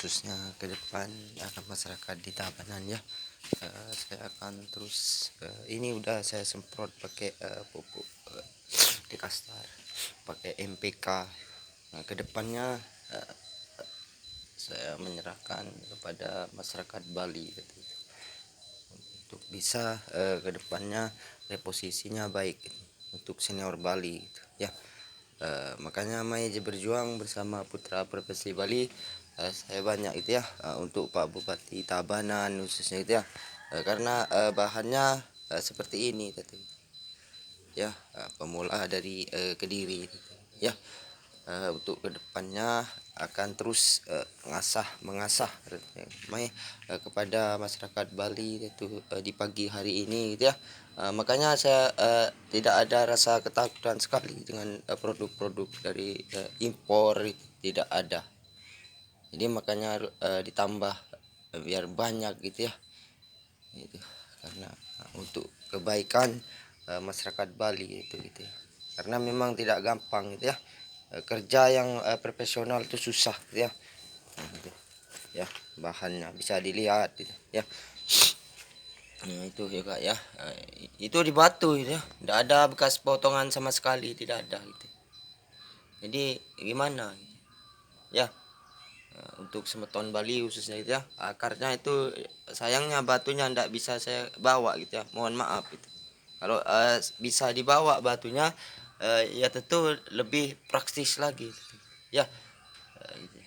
khususnya ke depan akan masyarakat di Tabanan ya. Saya akan terus ini udah saya semprot pakai pupuk Dekastar, pakai MPK. Nah, kedepannya saya menyerahkan kepada masyarakat Bali gitu, untuk bisa kedepannya reposisinya baik gitu, untuk senior Bali gitu, ya. Makanya Mai berjuang bersama Putra Provinsi Bali. Saya banyak itu ya, untuk Pak Bupati Tabanan khususnya itu ya, karena bahannya seperti ini gitu, ya. Pemula dari Kediri gitu, ya. Untuk kedepannya akan terus mengasah Mai kepada masyarakat Bali itu di pagi hari ini gitu ya. Makanya saya tidak ada rasa ketakutan sekali dengan produk-produk dari impor, tidak ada. Jadi makanya ditambah biar banyak gitu ya, gitu. Karena untuk kebaikan masyarakat Bali itu gitu ya. Karena memang tidak gampang gitu ya. Kerja yang profesional itu susah gitu ya. Nah, gitu. Ya, bahannya bisa dilihat gitu ya. Nah, itu juga ya. Itu di batu gitu ya. Tidak ada bekas potongan sama sekali, tidak ada gitu. Jadi gimana? Ya, untuk semeton Bali khususnya itu ya, akarnya itu sayangnya batunya tidak bisa saya bawa gitu ya. Mohon maaf gitu. Kalau bisa dibawa batunya, ya tentu lebih praktis lagi gitu. Ya, gitu.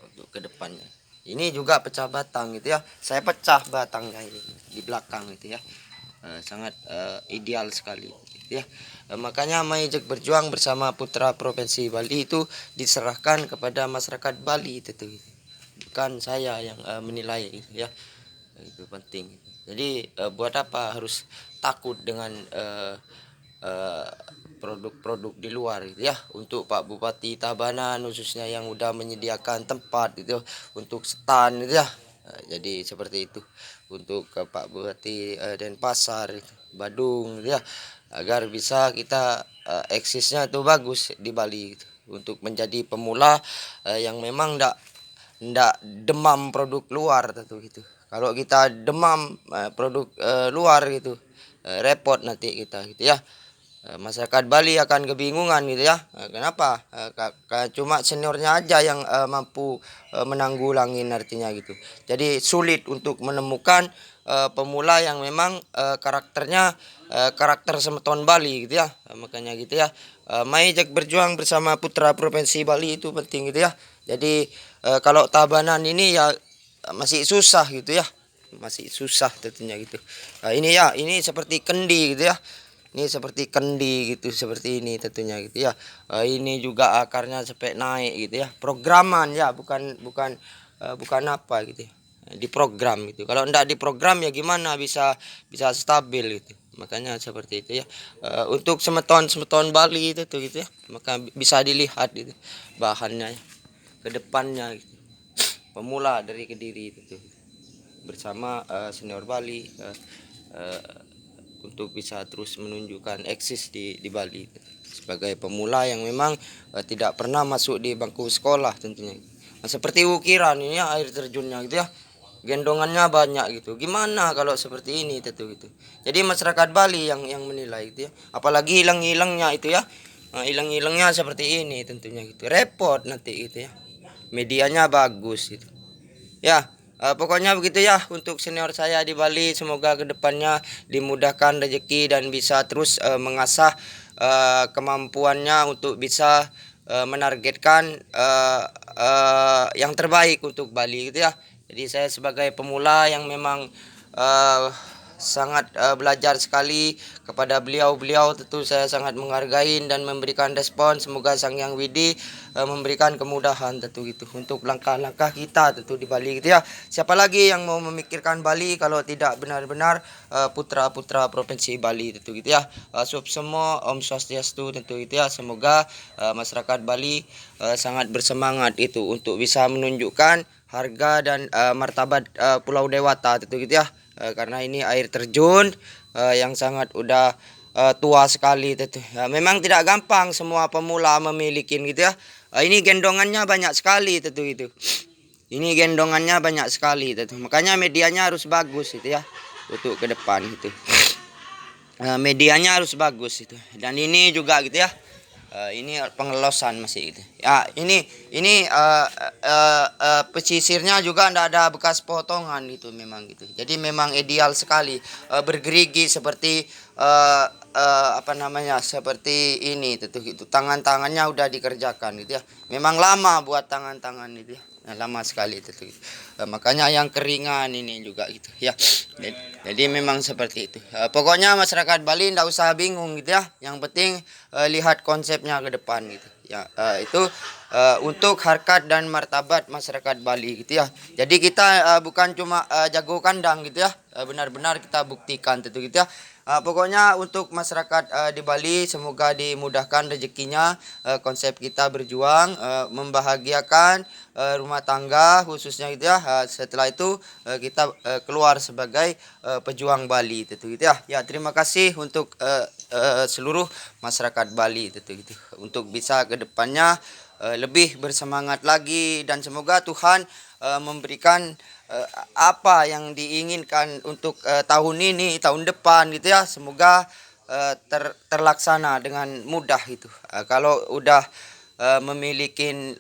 Untuk kedepannya. Ini juga pecah batang gitu ya. Saya pecah batangnya ini di belakang gitu ya. Sangat ideal sekali gitu ya. Makanya Maijek berjuang bersama Putra Provinsi Bali itu diserahkan kepada masyarakat Bali itu tuh. Bukan saya yang menilai gitu ya. Itu penting. Jadi buat apa harus takut dengan produk-produk di luar gitu ya. Untuk Pak Bupati Tabanan khususnya yang udah menyediakan tempat gitu untuk stand gitu ya. Jadi seperti itu untuk ke Pak Bupati Denpasar gitu, Badung gitu ya, agar bisa kita eksisnya itu bagus di Bali gitu. Untuk menjadi pemula yang memang ndak demam produk luar tentu gitu. Kalau kita demam produk luar gitu, repot nanti kita gitu ya. Masyarakat Bali akan kebingungan gitu ya. Kenapa? Cuma seniornya aja yang mampu menanggulangi artinya gitu. Jadi sulit untuk menemukan pemula yang memang karakternya karakter semeton Bali gitu ya. Makanya gitu ya. Maijek berjuang bersama Putra Provinsi Bali itu penting gitu ya. Jadi kalau Tabanan ini ya masih susah gitu ya. Masih susah tentunya gitu. Ini ya, ini seperti kendi gitu ya. Ini seperti kendi gitu, seperti ini tentunya gitu ya. Ini juga akarnya sampai naik gitu ya. Programan ya, bukan apa gitu ya. Diprogram gitu. Kalau enggak diprogram ya gimana bisa stabil gitu. Makanya seperti itu ya. Untuk semeton Bali itu tuh gitu ya. Maka bisa dilihat gitu bahannya ya, ke depannya gitu. Pemula dari Kediri itu tuh, bersama senior Bali untuk bisa terus menunjukkan eksis di Bali sebagai pemula yang memang tidak pernah masuk di bangku sekolah tentunya. Nah, seperti ukiran ini ya, air terjunnya gitu ya, gendongannya banyak gitu. Gimana kalau seperti ini tentu gitu. Jadi masyarakat Bali yang menilai gitu ya. Apalagi hilang-hilangnya itu ya. Nah, hilang-hilangnya seperti ini tentunya gitu. Repot nanti gitu ya. Medianya bagus gitu. Ya, pokoknya begitu ya untuk senior saya di Bali. Semoga kedepannya dimudahkan rezeki dan bisa terus mengasah kemampuannya untuk bisa menargetkan yang terbaik untuk Bali gitu ya. Jadi saya sebagai pemula yang memang uh, sangat belajar sekali kepada beliau tentu saya sangat menghargai dan memberikan respon. Semoga Sang Yang Widi memberikan kemudahan tentu gitu untuk langkah-langkah kita tentu di Bali gitu ya. Siapa lagi yang mau memikirkan Bali kalau tidak benar-benar putra-putra Provinsi Bali tentu gitu ya. Sub semua Om Swastiastu tentu gitu ya. Semoga masyarakat Bali sangat bersemangat itu untuk bisa menunjukkan harga dan martabat Pulau Dewata tentu gitu ya. Karena ini air terjun yang sangat udah tua sekali itu. Memang tidak gampang semua pemula memiliki gitu ya. Ini gendongannya banyak sekali itu. Ini gendongannya banyak sekali itu. Makanya medianya harus bagus itu ya untuk ke depan itu. Medianya harus bagus itu. Dan ini juga gitu ya. Ini pengelosan masih gitu. Ya, ini pesisirnya juga ndak ada bekas potongan itu memang gitu. Jadi memang ideal sekali, bergerigi seperti apa namanya? Seperti ini itu. Tangan-tangannya udah dikerjakan gitu ya. Memang lama buat tangan-tangan itu ya. Nah, lama sekali itu. Makanya yang keringan ini juga gitu ya. Jadi memang seperti itu. Pokoknya masyarakat Bali ndak usah bingung gitu ya. Yang penting lihat konsepnya ke depan gitu. Ya, itu untuk harkat dan martabat masyarakat Bali gitu ya. Jadi kita bukan cuma jago kandang gitu ya. Benar-benar kita buktikan gitu ya. Pokoknya untuk masyarakat di Bali semoga dimudahkan rezekinya. Konsep kita berjuang membahagiakan rumah tangga khususnya gitu ya. Setelah itu kita keluar sebagai pejuang Bali gitu ya. Ya, terima kasih untuk seluruh masyarakat Bali gitu. Untuk bisa ke depannya lebih bersemangat lagi dan semoga Tuhan memberikan apa yang diinginkan untuk tahun ini, tahun depan gitu ya. Semoga terlaksana dengan mudah itu. Kalau udah memiliki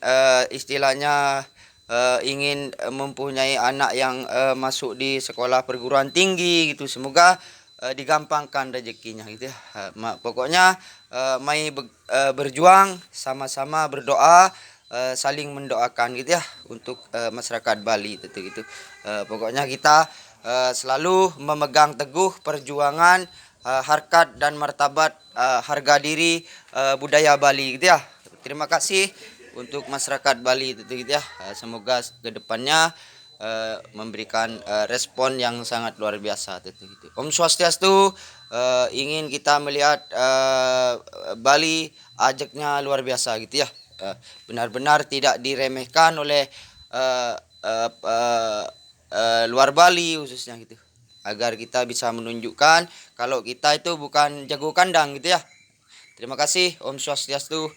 istilahnya ingin mempunyai anak yang masuk di sekolah perguruan tinggi gitu, semoga digampangkan rezekinya gitu ya. Pokoknya mari berjuang sama-sama berdoa, saling mendoakan gitu ya untuk masyarakat Bali gitu. Pokoknya kita selalu memegang teguh perjuangan harkat dan martabat harga diri budaya Bali gitu ya. Terima kasih untuk masyarakat Bali gitu ya. Semoga kedepannya memberikan respon yang sangat luar biasa gitu. Om Swastiastu. Ingin kita melihat Bali ajaknya luar biasa gitu ya. Benar-benar tidak diremehkan oleh luar Bali khususnya gitu. Agar kita bisa menunjukkan kalau kita itu bukan jago kandang gitu ya. Terima kasih Om Swastiastu.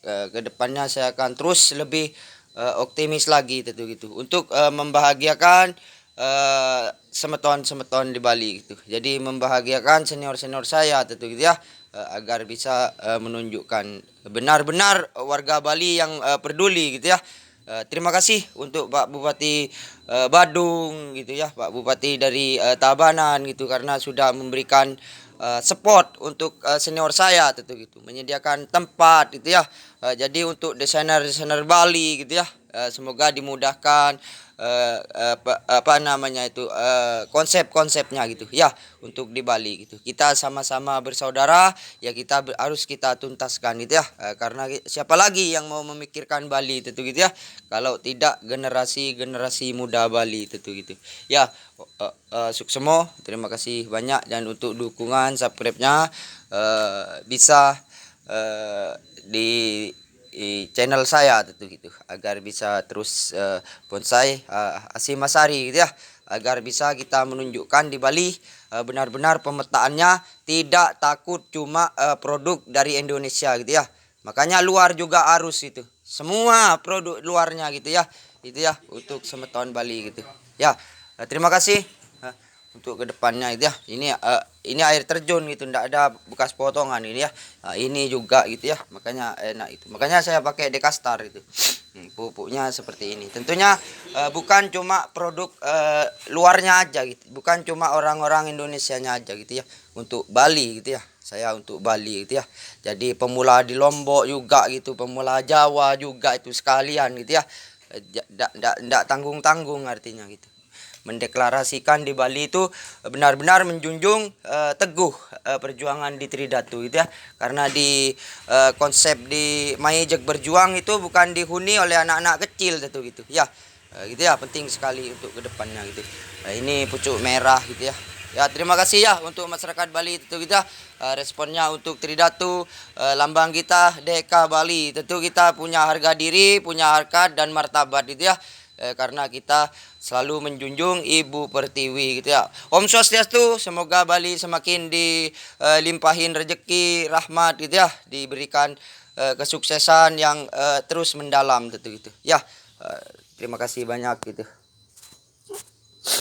Kedepannya saya akan terus lebih optimis lagi gitu untuk membahagiakan semeton-semeton di Bali gitu. Jadi membahagiakan senior-senior saya gitu ya, agar bisa menunjukkan benar-benar warga Bali yang peduli gitu ya. Terima kasih untuk Pak Bupati Badung gitu ya, Pak Bupati dari Tabanan gitu karena sudah memberikan support untuk senior saya gitu menyediakan tempat gitu ya. Jadi untuk desainer Bali gitu ya, semoga dimudahkan apa namanya itu konsep-konsepnya gitu ya untuk di Bali gitu. Kita sama-sama bersaudara ya, harus kita tuntaskan gitu ya. Karena siapa lagi yang mau memikirkan Bali gitu ya kalau tidak generasi muda Bali gitu ya. Suksemo, terima kasih banyak dan untuk dukungan subscribe-nya bisa di channel saya gitu agar bisa terus bonsai Hasyim Asari gitu ya, agar bisa kita menunjukkan di Bali benar-benar pemetaannya tidak takut cuma produk dari Indonesia gitu ya. Makanya luar juga harus itu, semua produk luarnya gitu ya, itu ya untuk semeton Bali gitu ya. Terima kasih untuk kedepannya itu ya. Ini air terjun gitu, ndak ada bekas potongan ini ya. Ini juga gitu ya, makanya enak itu. Makanya saya pakai Dekastar itu. Pupuknya seperti ini. Tentunya bukan cuma produk luarnya aja gitu, bukan cuma orang-orang Indonesianya aja gitu ya. Untuk Bali gitu ya. Saya untuk Bali gitu ya. Jadi pemula di Lombok juga gitu, pemula Jawa juga itu sekalian gitu ya. Ndak tanggung-tanggung artinya gitu. Mendeklarasikan di Bali itu benar-benar menjunjung teguh perjuangan di Tridatu gitu ya. Karena di konsep di Mayejek berjuang itu bukan dihuni oleh anak-anak kecil gitu ya. Gitu ya, penting sekali untuk kedepannya gitu. Ini pucuk merah gitu ya. Ya, terima kasih ya untuk masyarakat Bali itu kita responnya untuk Tridatu, lambang kita Deka Bali. Tentu kita punya harga diri, punya harkat dan martabat gitu ya. Karena kita selalu menjunjung Ibu Pertiwi gitu ya. Om Swastiastu, semoga Bali semakin dilimpahin rezeki, rahmat gitu ya, diberikan kesuksesan yang terus mendalam gitu ya. Terima kasih banyak gitu